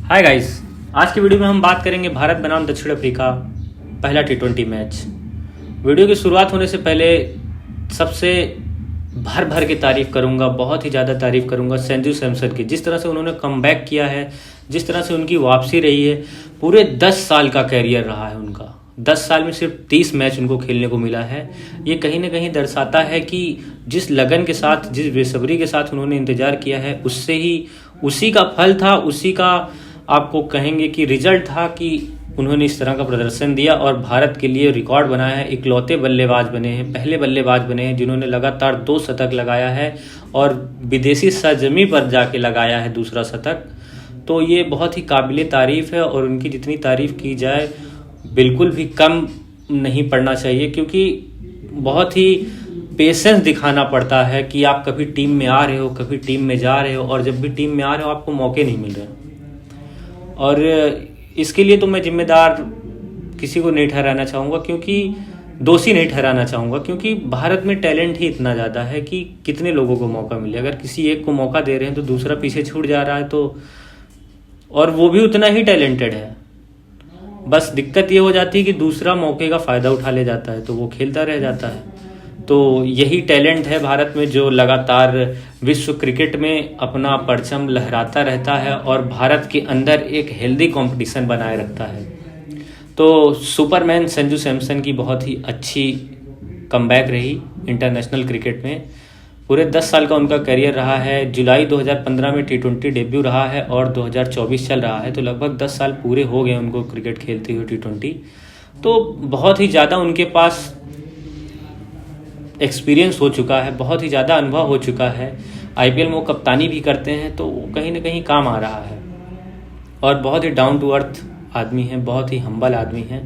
Hi guys. आज की video में हम बात करेंगे भारत बनाम दक्षिण अफ्रीका पहला टी20 मैच। वीडियो की शुरुआत होने से पहले सबसे भर भर के तारीफ़ करूंगा, बहुत ही ज़्यादा तारीफ़ करूंगा संजू सैमसन की। जिस तरह से उन्होंने कमबैक किया है, जिस तरह से उनकी वापसी रही है, पूरे 10 साल का कैरियर रहा है उनका। 10 साल में सिर्फ 30 मैच उनको खेलने को मिला है। ये कहीं ना कहीं दर्शाता है कि जिस लगन के साथ, जिस बेसब्री के साथ उन्होंने इंतज़ार किया है, उससे ही उसी का फल था, उसी का आपको कहेंगे कि रिजल्ट था कि उन्होंने इस तरह का प्रदर्शन दिया और भारत के लिए रिकॉर्ड बनाया है। इकलौते बल्लेबाज बने हैं, पहले बल्लेबाज बने हैं जिन्होंने लगातार 2 शतक लगाया है और विदेशी सरजमी पर जाके लगाया है दूसरा शतक। तो ये बहुत ही काबिले तारीफ़ है और उनकी जितनी तारीफ़ की जाए बिल्कुल भी कम नहीं पड़ना चाहिए, क्योंकि बहुत ही पेशेंस दिखाना पड़ता है कि आप कभी टीम में आ रहे हो, कभी टीम में जा रहे हो, और जब भी टीम में आ रहे हो आपको मौके नहीं मिल रहे। और इसके लिए तो मैं जिम्मेदार किसी को नहीं ठहराना चाहूँगा, क्योंकि दोषी नहीं ठहराना चाहूँगा, क्योंकि भारत में टैलेंट ही इतना ज़्यादा है कि कितने लोगों को मौका मिले। अगर किसी एक को मौका दे रहे हैं तो दूसरा पीछे छूट जा रहा है, तो और वो भी उतना ही टैलेंटेड है। बस दिक्कत ये हो जाती है कि दूसरा मौके का फ़ायदा उठा ले जाता है तो वो खेलता रह जाता है। तो यही टैलेंट है भारत में जो लगातार विश्व क्रिकेट में अपना परचम लहराता रहता है और भारत के अंदर एक हेल्दी कंपटीशन बनाए रखता है। तो सुपरमैन संजू सैमसन की बहुत ही अच्छी कमबैक रही इंटरनेशनल क्रिकेट में। पूरे 10 साल का उनका करियर रहा है। जुलाई 2015 में टी20 डेब्यू रहा है और 2024 चल रहा है, तो लगभग 10 साल पूरे हो गए उनको क्रिकेट खेलते हुए टी20। तो बहुत ही ज़्यादा उनके पास एक्सपीरियंस हो चुका है, बहुत ही ज़्यादा अनुभव हो चुका है। आईपीएल में वो कप्तानी भी करते हैं, तो वो कहीं ना कहीं काम आ रहा है। और बहुत ही डाउन टू अर्थ आदमी हैं, बहुत ही हम्बल आदमी हैं।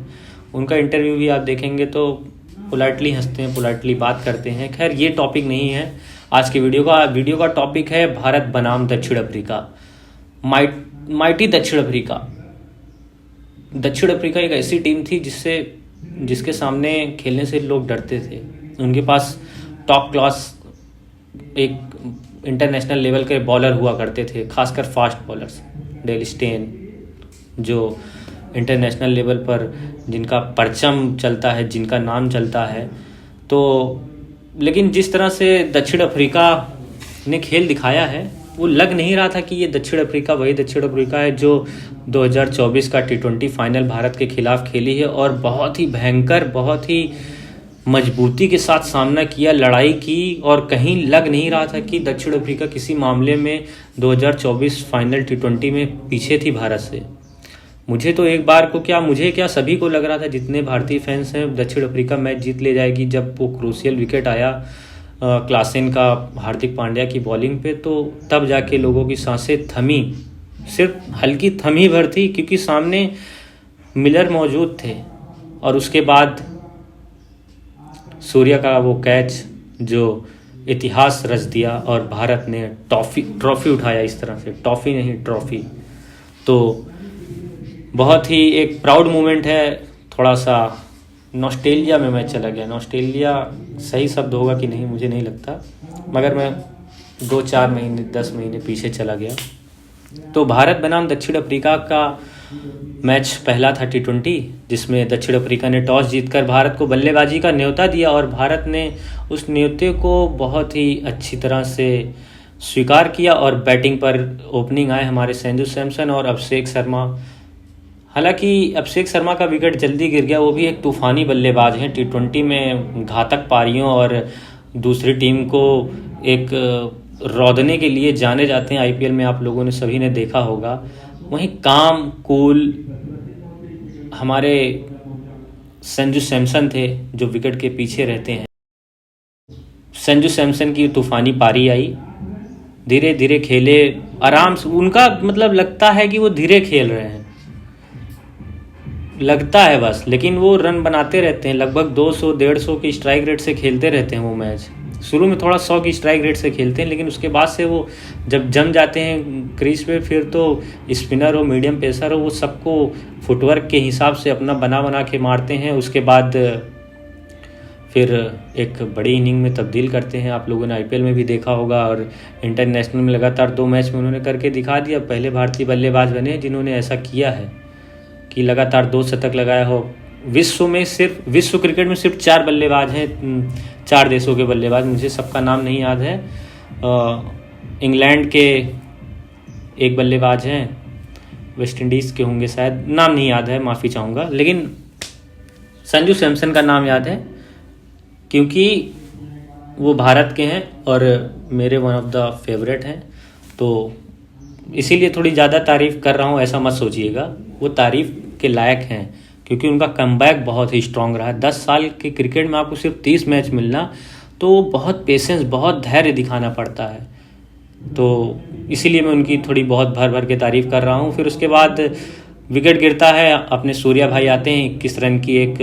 उनका इंटरव्यू भी आप देखेंगे तो पोलाइटली हंसते हैं, पोलाइटली बात करते हैं। खैर ये टॉपिक नहीं है आज के वीडियो का टॉपिक है भारत बनाम दक्षिण अफ्रीका। माइटी दक्षिण अफ्रीका। दक्षिण अफ्रीका एक ऐसी टीम थी जिसके सामने खेलने से लोग डरते थे। उनके पास टॉप क्लास एक इंटरनेशनल लेवल के बॉलर हुआ करते थे, खासकर फास्ट बॉलर्स। डेल स्टेन जो इंटरनेशनल लेवल पर जिनका परचम चलता है, जिनका नाम चलता है। तो लेकिन जिस तरह से दक्षिण अफ्रीका ने खेल दिखाया है, वो लग नहीं रहा था कि ये दक्षिण अफ्रीका वही दक्षिण अफ्रीका है जो 2024 का टी20 फाइनल भारत के खिलाफ खेली है और बहुत ही भयंकर, बहुत ही मजबूती के साथ सामना किया, लड़ाई की। और कहीं लग नहीं रहा था कि दक्षिण अफ्रीका किसी मामले में 2024 फाइनल टी20 में पीछे थी भारत से। मुझे तो एक बार को क्या सभी को लग रहा था, जितने भारतीय फैंस हैं, दक्षिण अफ्रीका मैच जीत ले जाएगी। जब वो क्रूशियल विकेट आया क्लासेन का हार्दिक पांड्या की बॉलिंग पे, तो तब जाके लोगों की सांसें थमी, सिर्फ हल्की थमी भर थी, क्योंकि सामने मिलर मौजूद थे। और उसके बाद सूर्या का वो कैच जो इतिहास रच दिया और भारत ने ट्रॉफी उठाया। इस तरह से टॉफी नहीं, ट्रॉफी। तो बहुत ही एक प्राउड मोमेंट है। थोड़ा सा नॉस्टेलिया में मैं चला गया। नॉस्टेलिया सही शब्द होगा कि नहीं मुझे नहीं लगता, मगर मैं 2-4 महीने 10 महीने पीछे चला गया। तो भारत बनाम दक्षिण अफ्रीका का मैच पहला था टी20, जिसमें दक्षिण अफ्रीका ने टॉस जीतकर भारत को बल्लेबाजी का न्योता दिया और भारत ने उस न्योते को बहुत ही अच्छी तरह से स्वीकार किया और बैटिंग पर ओपनिंग आए हमारे संजू सैमसन और अभिषेक शर्मा। हालांकि अभिषेक शर्मा का विकेट जल्दी गिर गया, वो भी एक तूफानी बल्लेबाज हैं। टी20 में घातक पारियों और दूसरी टीम को एक रौंदने के लिए जाने जाते हैं। आईपीएल में आप लोगों ने सभी ने देखा होगा। वहीं काम कूल हमारे संजू सैमसन थे जो विकेट के पीछे रहते हैं। संजू सैमसन की तूफानी पारी आई, धीरे धीरे खेले, आराम से। उनका मतलब लगता है कि वो धीरे खेल रहे हैं, लगता है बस, लेकिन वो रन बनाते रहते हैं। लगभग 200-150 की स्ट्राइक रेट से खेलते रहते हैं वो मैच। शुरू में थोड़ा 100 की स्ट्राइक रेट से खेलते हैं, लेकिन उसके बाद से वो जब जम जाते हैं क्रीज पे, फिर तो स्पिनर हो, मीडियम पेसर हो, वो सबको फुटवर्क के हिसाब से अपना बना के मारते हैं। उसके बाद फिर एक बड़ी इनिंग में तब्दील करते हैं। आप लोगों ने आईपीएल में भी देखा होगा और इंटरनेशनल में लगातार 2 मैच में उन्होंने करके दिखा दिया। पहले भारतीय बल्लेबाज बने जिन्होंने ऐसा किया है कि लगातार 2 शतक लगाया हो। विश्व क्रिकेट में सिर्फ 4 बल्लेबाज हैं, 4 देशों के बल्लेबाज, मुझे सबका नाम नहीं याद है। इंग्लैंड के एक बल्लेबाज हैं, वेस्ट इंडीज़ के होंगे शायद, नाम नहीं याद है, माफ़ी चाहूँगा, लेकिन संजू सैमसन का नाम याद है क्योंकि वो भारत के हैं और मेरे वन ऑफ द फेवरेट हैं। तो इसीलिए थोड़ी ज़्यादा तारीफ़ कर रहा हूँ, ऐसा मत सोचिएगा। वो तारीफ़ के लायक हैं क्योंकि उनका कमबैक बहुत ही स्ट्रांग रहा है। 10 साल के क्रिकेट में आपको सिर्फ 30 मैच मिलना, तो बहुत पेशेंस, बहुत धैर्य दिखाना पड़ता है। तो इसीलिए मैं उनकी थोड़ी बहुत भर भर के तारीफ़ कर रहा हूँ। फिर उसके बाद विकेट गिरता है, अपने सूर्या भाई आते हैं, 21 रन की एक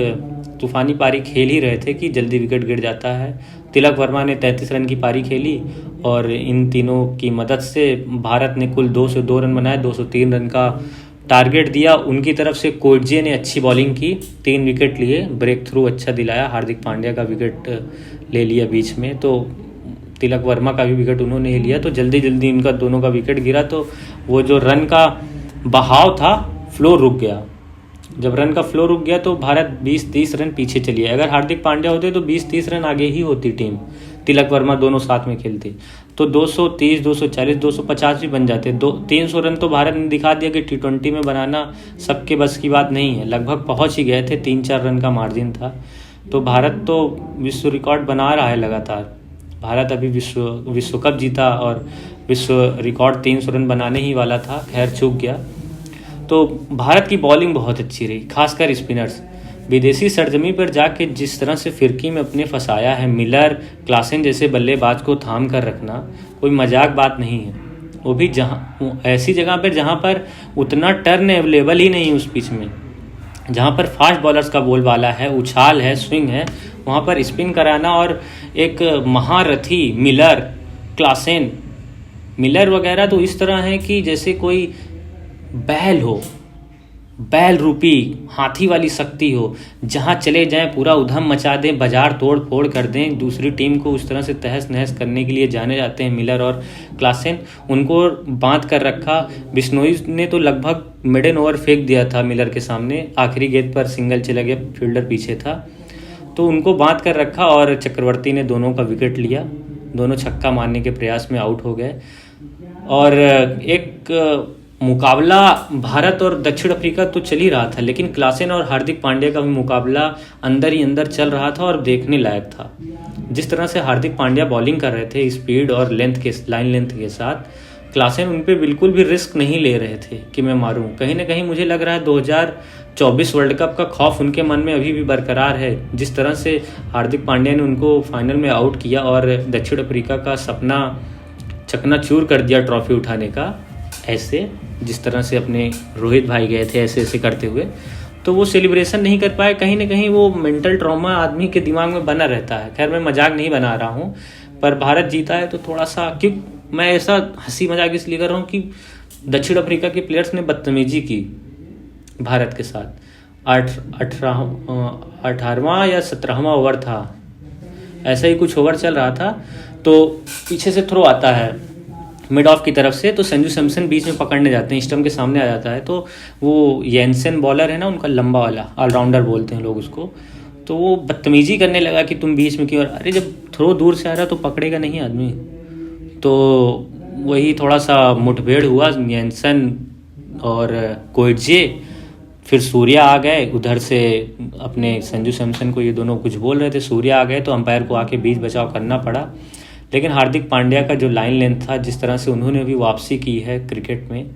तूफ़ानी पारी खेल ही रहे थे कि जल्दी विकेट गिर जाता है। तिलक वर्मा ने 33 रन की पारी खेली और इन तीनों की मदद से भारत ने कुल 202 रन बनाए, 203 रन का टारगेट दिया। उनकी तरफ से कोटजे ने अच्छी बॉलिंग की, 3 विकेट लिए, ब्रेक थ्रू अच्छा दिलाया। हार्दिक पांड्या का विकेट ले लिया बीच में, तो तिलक वर्मा का भी विकेट उन्होंने ही लिया। तो जल्दी जल्दी इनका दोनों का विकेट गिरा, तो वो जो रन का बहाव था, फ्लो रुक गया। जब रन का फ्लो रुक गया तो भारत 20-30 रन पीछे चली है। अगर हार्दिक पांड्या होते तो 20-30 रन आगे ही होती टीम, तिलक वर्मा दोनों साथ में खेलते तो 230, 240, 250 भी बन जाते। 300 रन तो भारत ने दिखा दिया कि T20 में बनाना सबके बस की बात नहीं है। लगभग पहुंच ही गए थे, 3-4 रन का मार्जिन था। तो भारत तो विश्व रिकॉर्ड बना रहा है लगातार। भारत अभी विश्व कप जीता और विश्व रिकॉर्ड 300 रन बनाने ही वाला था, खैर चूक गया। तो भारत की बॉलिंग बहुत अच्छी रही, खासकर स्पिनर्स। विदेशी सरजमी पर जाके जिस तरह से फिरकी में अपने फंसाया है मिलर, क्लासेन जैसे बल्लेबाज को थाम कर रखना कोई मजाक बात नहीं है। वो भी ऐसी जगह पर जहाँ पर उतना टर्न अवेलेबल ही नहीं उस पिच में, जहाँ पर फास्ट बॉलर्स का बोलबाला है, उछाल है, स्विंग है, वहाँ पर स्पिन कराना। और एक महारथी मिलर, क्लासेन, मिलर वगैरह तो इस तरह है कि जैसे कोई बैल हो, बैल रूपी हाथी वाली शक्ति हो, जहाँ चले जाएं पूरा उधम मचा दें, बाजार तोड़ फोड़ कर दें, दूसरी टीम को उस तरह से तहस नहस करने के लिए जाने जाते हैं मिलर और क्लासेन। उनको बांध कर रखा। बिश्नोई ने तो लगभग मिडन ओवर फेंक दिया था मिलर के सामने, आखिरी गेंद पर सिंगल चला गया, फील्डर पीछे था, तो उनको बांध कर रखा और चक्रवर्ती ने दोनों का विकेट लिया। दोनों छक्का मारने के प्रयास में आउट हो गए। और एक मुकाबला भारत और दक्षिण अफ्रीका तो चल ही रहा था, लेकिन क्लासेन और हार्दिक पांड्या का भी मुकाबला अंदर ही अंदर चल रहा था और देखने लायक था। जिस तरह से हार्दिक पांड्या बॉलिंग कर रहे थे स्पीड और लाइन लेंथ के साथ, क्लासेन उन पे बिल्कुल भी रिस्क नहीं ले रहे थे कि मैं मारूं। कहीं ना कहीं मुझे लग रहा है 2024 वर्ल्ड कप का खौफ उनके मन में अभी भी बरकरार है। जिस तरह से हार्दिक पांड्या ने उनको फाइनल में आउट किया और दक्षिण अफ्रीका का सपना चकनाचूर कर दिया ट्रॉफी उठाने का, ऐसे जिस तरह से अपने रोहित भाई गए थे ऐसे ऐसे करते हुए, तो वो सेलिब्रेशन नहीं कर पाए। कहीं ना कहीं वो मेंटल ट्रॉमा आदमी के दिमाग में बना रहता है। खैर मैं मजाक नहीं बना रहा हूँ, पर भारत जीता है तो थोड़ा सा, क्यों मैं ऐसा हंसी मजाक इसलिए कर रहा हूँ कि दक्षिण अफ्रीका के प्लेयर्स ने बदतमीजी की भारत के साथ। 18वां या 17वां ओवर था, ऐसा ही कुछ ओवर चल रहा था, तो पीछे से थ्रो आता है मिड ऑफ की तरफ से, तो संजू सैमसन बीच में पकड़ने जाते हैं, स्टंप के सामने आ जाता है। तो वो येंसन बॉलर है ना, उनका लंबा वाला, ऑलराउंडर बोलते हैं लोग उसको, तो वो बदतमीजी करने लगा कि तुम बीच में क्यों। अरे जब थ्रो दूर से आ रहा तो पकड़ेगा नहीं आदमी। तो वही थोड़ा सा मुठभेड़ हुआ येंसन और कोएटजे। फिर सूर्या आ गए उधर से, अपने संजू सैमसन को ये दोनों कुछ बोल रहे थे, सूर्या आ गए तो अंपायर को आके बीच बचाव करना पड़ा। लेकिन हार्दिक पांड्या का जो लाइन लेंथ था, जिस तरह से उन्होंने भी वापसी की है क्रिकेट में,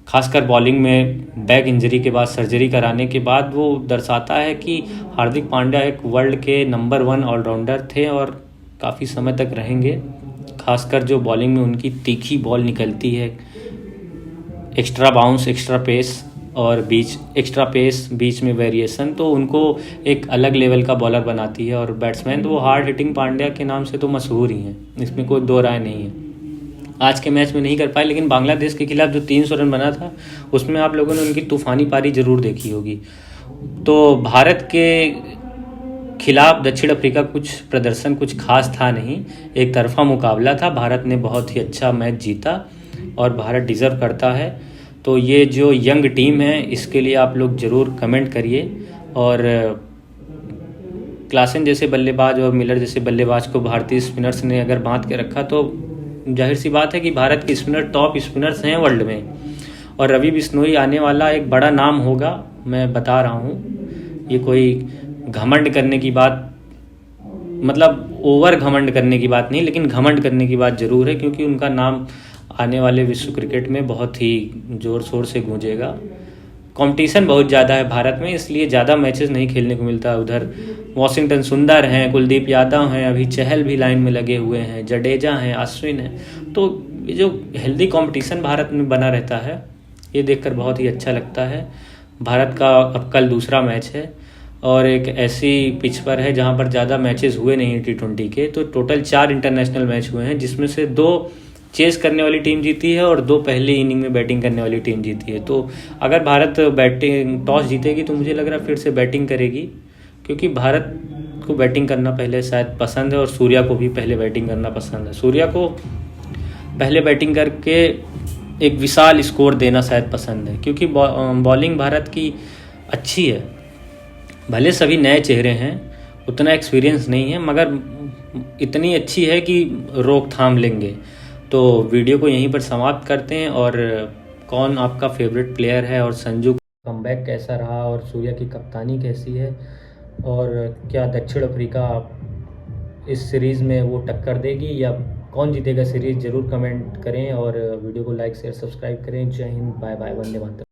खासकर बॉलिंग में बैक इंजरी के बाद, सर्जरी कराने के बाद, वो दर्शाता है कि हार्दिक पांड्या एक वर्ल्ड के नंबर 1 ऑलराउंडर थे और काफ़ी समय तक रहेंगे। खासकर जो बॉलिंग में उनकी तीखी बॉल निकलती है, एक्स्ट्रा बाउंस, एक्स्ट्रा पेस और बीच में वेरिएशन, तो उनको एक अलग लेवल का बॉलर बनाती है। और बैट्समैन तो वो हार्ड हिटिंग पांड्या के नाम से तो मशहूर ही हैं, इसमें कोई दो राय नहीं है। आज के मैच में नहीं कर पाए, लेकिन बांग्लादेश के खिलाफ जो 300 रन बना था उसमें आप लोगों ने उनकी तूफानी पारी जरूर देखी होगी। तो भारत के खिलाफ दक्षिण अफ्रीका कुछ प्रदर्शन कुछ खास था नहीं, एक तरफा मुकाबला था। भारत ने बहुत ही अच्छा मैच जीता और भारत डिज़र्व करता है। तो ये जो यंग टीम है इसके लिए आप लोग ज़रूर कमेंट करिए। और क्लासन जैसे बल्लेबाज और मिलर जैसे बल्लेबाज को भारतीय स्पिनर्स ने अगर बांध के रखा तो जाहिर सी बात है कि भारत के स्पिनर टॉप स्पिनर्स हैं वर्ल्ड में। और रवि बिश्नोई आने वाला एक बड़ा नाम होगा, मैं बता रहा हूँ। ये कोई घमंड करने की बात, मतलब ओवर घमंड करने की बात नहीं, लेकिन घमंड करने की बात ज़रूर है, क्योंकि उनका नाम आने वाले विश्व क्रिकेट में बहुत ही ज़ोर शोर से गूंजेगा। कंपटीशन बहुत ज़्यादा है भारत में, इसलिए ज़्यादा मैचेस नहीं खेलने को मिलता। उधर वॉशिंगटन सुंदर हैं, कुलदीप यादव हैं, अभी चहल भी लाइन में लगे हुए हैं, जडेजा हैं, अश्विन हैं। तो ये जो हेल्दी कंपटीशन भारत में बना रहता है, ये देखकर बहुत ही अच्छा लगता है। भारत का अब कल दूसरा मैच है और एक ऐसी पिच पर है जहाँ पर ज़्यादा मैचेस हुए नहीं T20 के। तो टोटल 4 इंटरनेशनल मैच हुए हैं, जिसमें से 2 चेस करने वाली टीम जीती है और 2 पहले इनिंग में बैटिंग करने वाली टीम जीती है। तो अगर भारत बैटिंग टॉस जीतेगी तो मुझे लग रहा है फिर से बैटिंग करेगी, क्योंकि भारत को बैटिंग करना पहले शायद पसंद है और सूर्या को भी पहले बैटिंग करना पसंद है। सूर्या को पहले बैटिंग करके एक विशाल स्कोर देना शायद पसंद है, क्योंकि बॉलिंग भारत की अच्छी है। भले सभी नए चेहरे हैं, उतना एक्सपीरियंस नहीं है, मगर इतनी अच्छी है कि रोकथाम लेंगे। तो वीडियो को यहीं पर समाप्त करते हैं। और कौन आपका फेवरेट प्लेयर है और संजू का कमबैक कैसा रहा और सूर्या की कप्तानी कैसी है, और क्या दक्षिण अफ्रीका इस सीरीज़ में वो टक्कर देगी या कौन जीतेगा सीरीज़, ज़रूर कमेंट करें और वीडियो को लाइक शेयर सब्सक्राइब करें। जय हिंद, बाय बाय, वंदे मातरम।